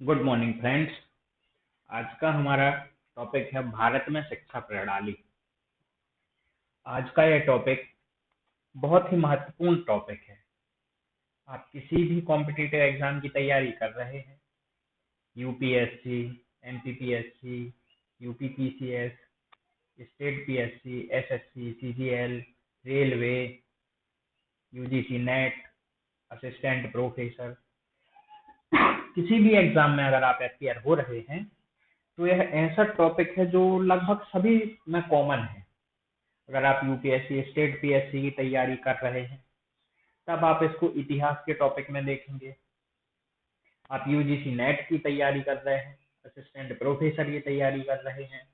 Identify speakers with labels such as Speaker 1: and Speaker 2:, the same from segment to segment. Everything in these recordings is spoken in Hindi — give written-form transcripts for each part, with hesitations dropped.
Speaker 1: Good morning friends. आज का हमारा टॉपिक है भारत में शिक्षा प्रणाली। आज का यह टॉपिक बहुत ही महत्वपूर्ण टॉपिक है। आप किसी भी कॉम्पिटिटिव एग्जाम की तैयारी कर रहे हैं, UPSC, MPPSC, UPPCS, state PSC, SSC, CGL, railway, UGC net, assistant professor, किसी भी एग्जाम में अगर आप अपियर हो रहे हैं तो यह ऐसा टॉपिक है जो लगभग सभी में कॉमन है। अगर आप यूपीएससी, स्टेट पीएससी की तैयारी कर रहे हैं तब आप इसको इतिहास के टॉपिक में देखेंगे। आप यूजीसी नेट की तैयारी कर रहे हैं, असिस्टेंट प्रोफेसर की तैयारी कर रहे हैं,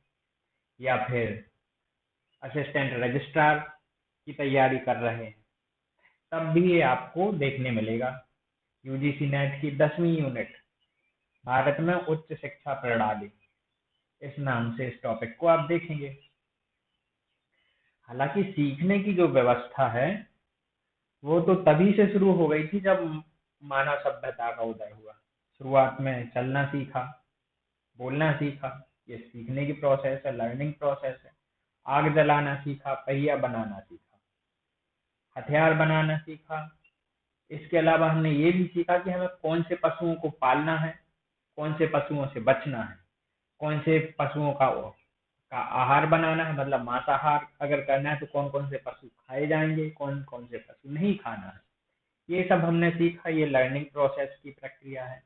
Speaker 1: या फिर असिस्टेंट रजिस्ट्रार की तैयारी कर रहे हैं, तब भी ये आपको देखने मिलेगा। यूजीसी नेट की 10वीं यूनिट भारत में उच्च शिक्षा प्रणाली, इस नाम से इस टॉपिक को आप देखेंगे। हालांकि सीखने की जो व्यवस्था है वो तो तभी से शुरू हो गई थी जब मानव सभ्यता का उदय हुआ। शुरुआत में चलना सीखा, बोलना सीखा, ये सीखने की प्रोसेस है, लर्निंग प्रोसेस है। आग जलाना सीखा, पहिया बनाना सीखा, हथियार बनाना सीखा। इसके अलावा हमने ये भी सीखा कि हमें कौन से पशुओं को पालना है, कौन से पशुओं से बचना है, कौन से पशुओं का आहार बनाना है, मतलब मांसाहार अगर करना है तो कौन कौन से पशु खाए जाएंगे, कौन कौन से पशु नहीं खाना है। ये सब हमने सीखा। ये लर्निंग प्रोसेस की प्रक्रिया है।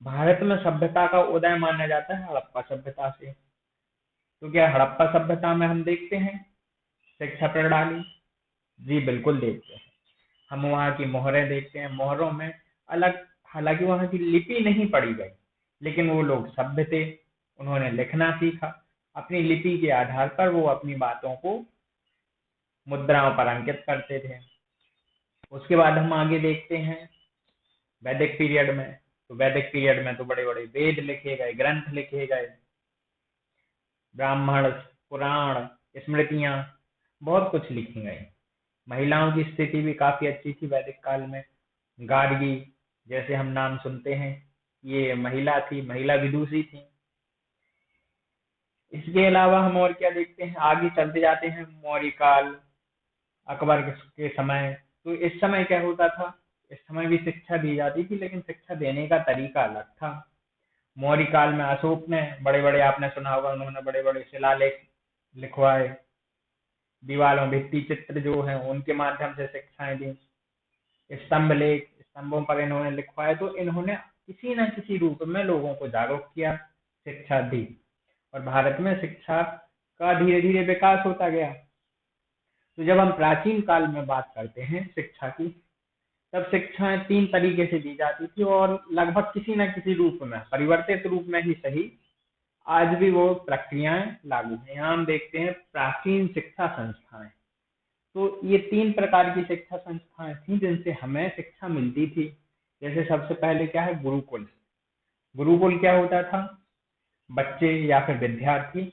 Speaker 1: भारत में सभ्यता का उदय माना जाता है हड़प्पा सभ्यता से। तो क्या हड़प्पा सभ्यता में हम देखते हैं शिक्षा प्रणाली? जी बिल्कुल देखते हैं। हम वहाँ की मोहरें देखते हैं। मोहरों में अलग, हालांकि वहाँ की लिपि नहीं पढ़ी गई, लेकिन वो लोग सभ्य थे, उन्होंने लिखना सीखा। अपनी लिपि के आधार पर वो अपनी बातों को मुद्राओं पर अंकित करते थे। उसके बाद हम आगे देखते हैं वैदिक पीरियड में। तो वैदिक पीरियड में तो बड़े बड़े वेद लिखे गए, ग्रंथ लिखे गए, ब्राह्मण, पुराण, स्मृतियां, बहुत कुछ लिखी गई। महिलाओं की स्थिति भी काफी अच्छी थी वैदिक काल में। गार्गी जैसे हम नाम सुनते हैं, ये महिला थी, महिला विदुषी थी। इसके अलावा हम और क्या देखते हैं, आगे चलते जाते हैं। मौर्य काल, अकबर के समय। तो इस समय क्या होता था, इस समय भी शिक्षा दी जाती थी, लेकिन शिक्षा देने का तरीका अलग था। मौर्य काल में अशोक ने बड़े बड़े, आपने सुना होगा, उन्होंने बड़े बड़े शिलालेख लिखवाए, दीवारों भित्ति चित्र जो है उनके माध्यम से शिक्षाएं दी। स्तंभ लेख, स्तंभों पर इन्होंने लिखवाए। तो इन्होंने किसी न किसी रूप में लोगों को जागरूक किया, शिक्षा दी, और भारत में शिक्षा का धीरे धीरे विकास होता गया। तो जब हम प्राचीन काल में बात करते हैं शिक्षा की, तब शिक्षाएं 3 तरीके से दी जाती थी, और लगभग किसी न किसी रूप में, परिवर्तित रूप में ही सही, आज भी वो प्रक्रियाएं लागू हैं। यहाँ हम देखते हैं प्राचीन शिक्षा संस्थाएं। तो ये 3 प्रकार की शिक्षा संस्थाएं थी जिनसे हमें शिक्षा मिलती थी। जैसे सबसे पहले क्या है, गुरुकुल। गुरुकुल क्या होता था, बच्चे या फिर विद्यार्थी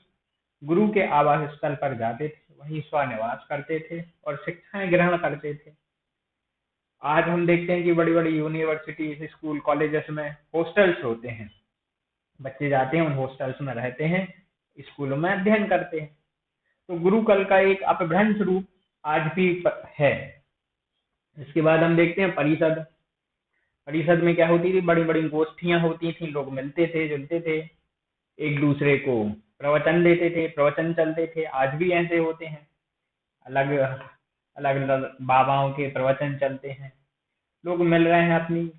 Speaker 1: गुरु के आवास स्थल पर जाते थे, वहीं स्वनिवास करते थे और शिक्षाएं ग्रहण करते थे। आज हम देखते हैं कि बड़ी बड़ी यूनिवर्सिटी, स्कूल, कॉलेजेस में हॉस्टल्स होते हैं। बच्चे जाते हैं, उन हॉस्टल्स में रहते हैं, स्कूलों में अध्ययन करते हैं। तो गुरुकुल का एक अपभ्रंश रूप आज भी है। इसके बाद हम देखते हैं परिषद। परिषद में क्या होती थी, बड़ी बड़ी गोष्ठियां होती थी, लोग मिलते थे, जुलते थे, एक दूसरे को प्रवचन देते थे, प्रवचन चलते थे। आज भी ऐसे होते हैं, अलग अलग बाबाओं के प्रवचन चलते हैं, लोग मिल रहे हैं, अपनी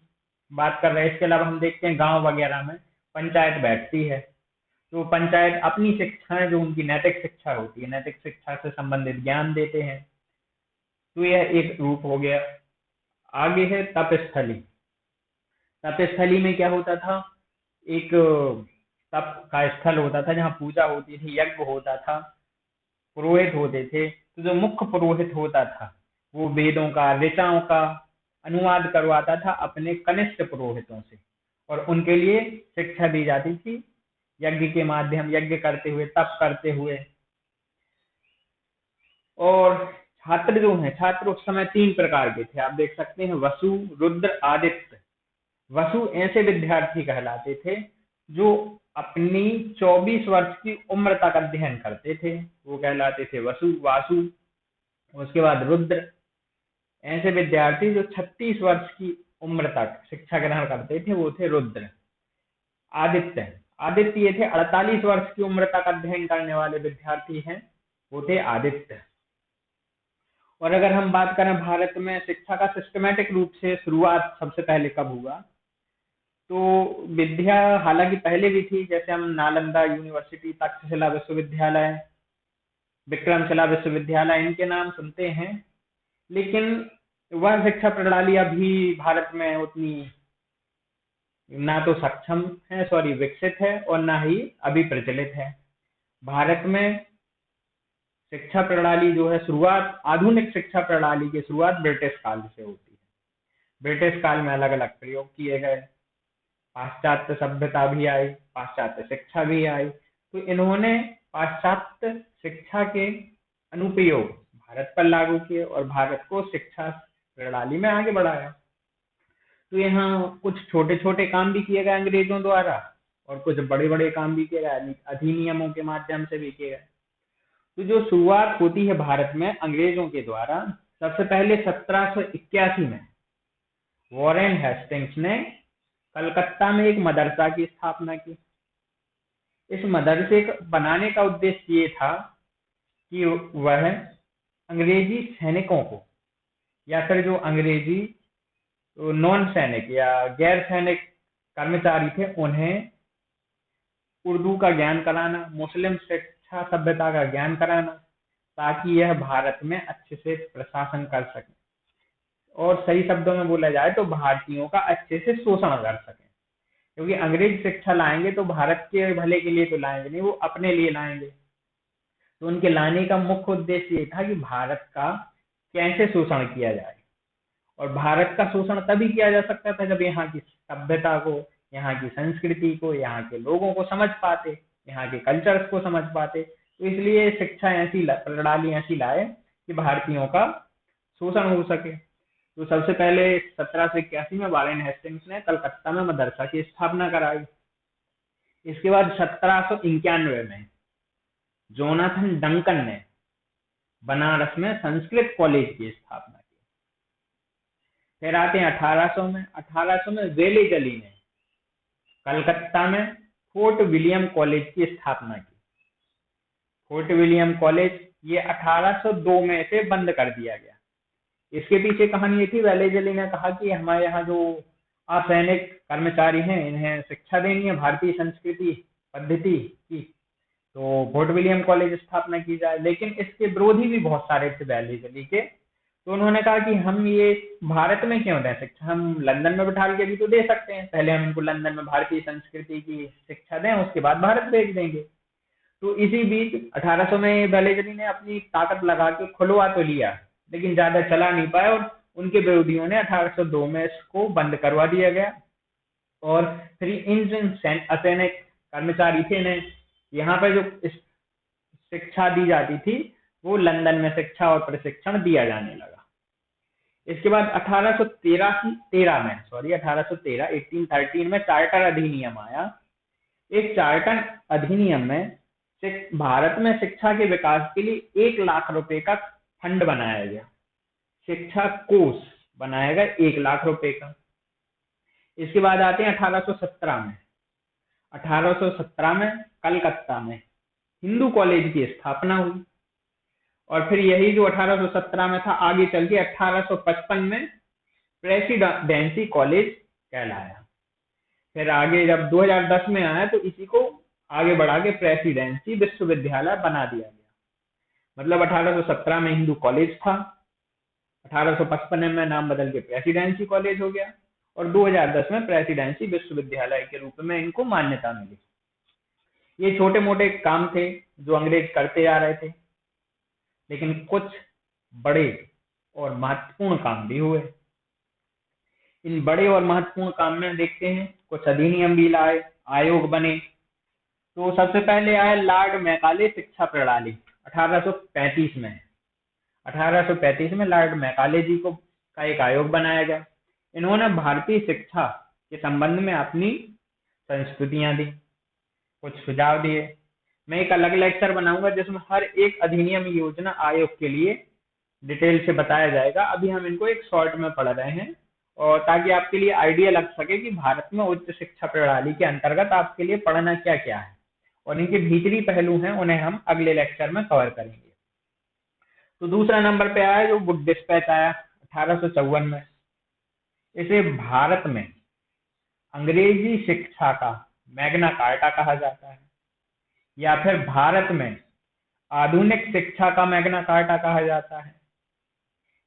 Speaker 1: बात कर रहे हैं। इसके अलावा हम देखते हैं गांव वगैरह में पंचायत बैठती है, तो पंचायत अपनी शिक्षाएं, जो उनकी नैतिक शिक्षा होती है, नैतिक शिक्षा से संबंधित ज्ञान देते हैं। तो यह एक रूप हो गया। आगे है तपस्थली। तपस्थली में क्या होता था, एक तप का स्थल होता था जहाँ पूजा होती थी, यज्ञ होता था, पुरोहित होते थे। तो जो मुख्य पुरोहित होता था वो वेदों का, ऋचाओं का अनुवाद करवाता था अपने कनिष्ठ पुरोहितों से, और उनके लिए शिक्षा दी जाती थी यज्ञ के माध्यम, यज्ञ करते हुए, तप करते हुए। और छात्र जो हैं, छात्र उस समय 3 प्रकार के थे, आप देख सकते हैं, वसु, रुद्र, आदित्य। वसु ऐसे विद्यार्थी कहलाते थे जो अपनी 24 वर्ष की उम्र तक अध्ययन करते थे, वो कहलाते थे वसु वासु। उसके बाद रुद्र, ऐसे विद्यार्थी जो 36 वर्ष की उम्र तक शिक्षा ग्रहण करते थे, वो थे रुद्र। आदित्य, आदित्य ये थे 48 वर्ष की उम्र तक अध्ययन करने वाले विद्यार्थी हैं, वो थे आदित्य। और अगर हम बात करें भारत में शिक्षा का सिस्टमेटिक रूप से शुरुआत सबसे पहले कब हुआ, तो विद्या हालांकि पहले भी थी, जैसे हम नालंदा यूनिवर्सिटी, तक्षशिला विश्वविद्यालय, विक्रमशिला विश्वविद्यालय, इनके नाम सुनते हैं, लेकिन वह शिक्षा प्रणाली अभी भारत में उतनी ना तो सक्षम है, विकसित है, और ना ही अभी प्रचलित है। भारत में शिक्षा प्रणाली जो है शुरुआत, आधुनिक शिक्षा प्रणाली की शुरुआत ब्रिटिश काल से होती है। ब्रिटिश काल में अलग अलग प्रयोग किए गए, पाश्चात्य सभ्यता भी आई, पाश्चात्य शिक्षा भी आई, तो इन्होंने पाश्चात्य शिक्षा के अनुप्रयोग भारत पर लागू किए और भारत को शिक्षा प्रणाली में आगे बढ़ाया। तो यहाँ कुछ छोटे छोटे काम भी किए गए अंग्रेजों द्वारा, और कुछ बड़े बड़े काम भी किए गए, अधिनियमों के माध्यम से भी किए गए। तो जो शुरुआत होती है भारत में अंग्रेजों के द्वारा, सबसे पहले 1781 में वॉरेन हेस्टिंग्स ने कलकत्ता में एक मदरसा की स्थापना की। इस मदरसे को बनाने का उद्देश्य ये था कि वह अंग्रेजी सैनिकों को, या फिर जो अंग्रेजी नॉन सैनिक या गैर सैनिक कर्मचारी थे, उन्हें उर्दू का ज्ञान कराना, मुस्लिम शिक्षा सभ्यता का ज्ञान कराना, ताकि यह भारत में अच्छे से प्रशासन कर सके, और सही शब्दों में बोला जाए तो भारतीयों का अच्छे से शोषण कर सके। क्योंकि अंग्रेज शिक्षा लाएंगे तो भारत के भले के लिए तो लाएंगे नहीं, वो अपने लिए लाएंगे। तो उनके लाने का मुख्य उद्देश्य ये था कि भारत का कैसे शोषण किया जाए, और भारत का शोषण तभी किया जा सकता था जब यहाँ की सभ्यता को, यहाँ की संस्कृति को, यहाँ के लोगों को समझ पाते, यहाँ के कल्चर्स को समझ पाते। तो इसलिए शिक्षा ऐसी प्रणाली ऐसी लाए कि भारतीयों का शोषण हो सके। तो सबसे पहले 1781 में वॉरेन हेस्टिंग्स ने कलकत्ता में मदरसा की स्थापना कराई। इसके बाद 1791 में जोनाथन डंकन ने बनारस में संस्कृत कॉलेज की स्थापना की। फिर आते हैं 1800 में वेलेजली ने कलकत्ता में फोर्ट विलियम कॉलेज की स्थापना की। फोर्ट विलियम कॉलेज ये 1802 में से बंद कर दिया गया। इसके पीछे कहानी ये थी, वेलेजली ने कहा कि हमारे यहाँ जो असैनिक कर्मचारी हैं, इन्हें शिक्षा देनी है भारतीय संस्कृति पद्धति की, तो फोर्ट विलियम कॉलेज स्थापना की जाए। लेकिन इसके विरोधी भी बहुत सारे थे वेलेजली के, तो उन्होंने कहा कि हम ये भारत में क्यों दें शिक्षा, हम लंदन में बिठा के भी तो दे सकते हैं, पहले हम इनको लंदन में भारतीय संस्कृति की शिक्षा दें, उसके बाद भारत भेज देंगे। तो इसी बीच 1800 में वेलेजली ने अपनी ताकत लगा के खुलवा तो लिया, लेकिन ज्यादा चला नहीं पाया, और उनके विरोधियों ने 1802 में इसको बंद करवा दिया गया। और फिर इन जिन असैनिक कर्मचारी थे ने यहाँ पर जो शिक्षा दी जाती थी, वो लंदन में शिक्षा और प्रशिक्षण दिया जाने लगा। इसके बाद 1813 में चार्टर अधिनियम आया। इस चार्टर अधिनियम में भारत में शिक्षा के विकास के लिए 1 लाख रुपए का फंड बनाया गया, शिक्षा कोष बनाया गया 1 लाख रुपए का। इसके बाद आते हैं 1817 में। 1817 में कलकत्ता में हिंदू कॉलेज की स्थापना हुई, और फिर यही जो 1817 में था आगे चल के 1855 में प्रेसिडेंसी कॉलेज कहलाया। फिर आगे जब 2010 में आया तो इसी को आगे बढ़ा के प्रेसिडेंसी विश्वविद्यालय बना दिया गया। मतलब 1817 में हिंदू कॉलेज था, 1855 में नाम बदल के प्रेसिडेंसी कॉलेज हो गया, और 2010 में प्रेसिडेंसी विश्वविद्यालय के रूप में इनको मान्यता मिली। ये छोटे मोटे काम थे जो अंग्रेज करते आ रहे थे, लेकिन कुछ बड़े और महत्वपूर्ण काम भी हुए। इन बड़े और महत्वपूर्ण काम में देखते हैं, कुछ अधिनियम भी लाए, आयोग बने। तो सबसे पहले आया लॉर्ड मैकाले शिक्षा प्रणाली 1835 में। 1835 में लॉर्ड मैकाले जी को का एक आयोग बनाया गया। इन्होंने भारतीय शिक्षा के संबंध में अपनी संस्तुतियां दी, कुछ सुझाव दिए। मैं एक अलग लेक्चर बनाऊंगा जिसमें हर एक अधिनियम योजना आयोग के लिए डिटेल से बताया जाएगा। अभी हम इनको एक शॉर्ट में पढ़ रहे हैं, और ताकि आपके लिए आइडिया लग सके कि भारत में उच्च शिक्षा प्रणाली के अंतर्गत आपके लिए पढ़ना क्या क्या है, और इनके भीतरी पहलू हैं, उन्हें हम अगले लेक्चर में कवर करेंगे। तो दूसरा नंबर पे आया जो वुड डिस्पैच आया 1854 में। इसे भारत में अंग्रेजी शिक्षा का मैग्ना कार्टा कहा जाता है, या फिर भारत में आधुनिक शिक्षा का मैग्ना कार्टा कहा जाता है,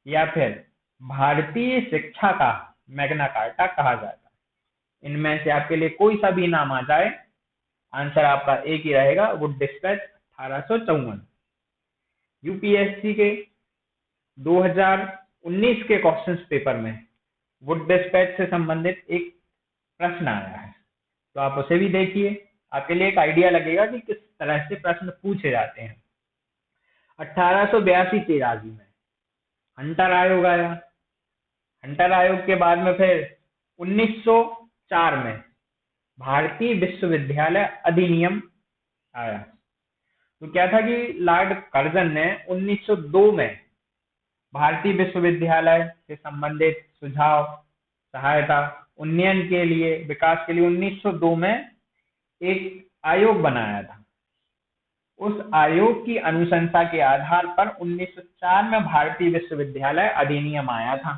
Speaker 1: या फिर भारतीय शिक्षा का मैग्ना कार्टा कहा जाता है। इनमें से आपके लिए कोई सा भी नाम आ जाए, आंसर आपका एक ही रहेगा, वुड डिस्पैच 1854। यूपीएससी के 2019 के क्वेश्चन पेपर में वुड डिस्पैच से संबंधित एक प्रश्न आया है, तो आप उसे भी देखिए, आपके लिए एक आइडिया लगेगा कि किस तरह से प्रश्न पूछे जाते हैं। 1882-83 में हंटर आयोग आया। हंटर आयोग के बाद में फिर 1904 में भारतीय विश्वविद्यालय अधिनियम आया। तो क्या था कि लॉर्ड कर्जन ने 1902 में भारतीय विश्वविद्यालय से संबंधित सुझाव, सहायता, उन्नयन के लिए, विकास के लिए 1902 में एक आयोग बनाया था। उस आयोग की अनुशंसा के आधार पर 1904 में भारतीय विश्वविद्यालय अधिनियम आया था।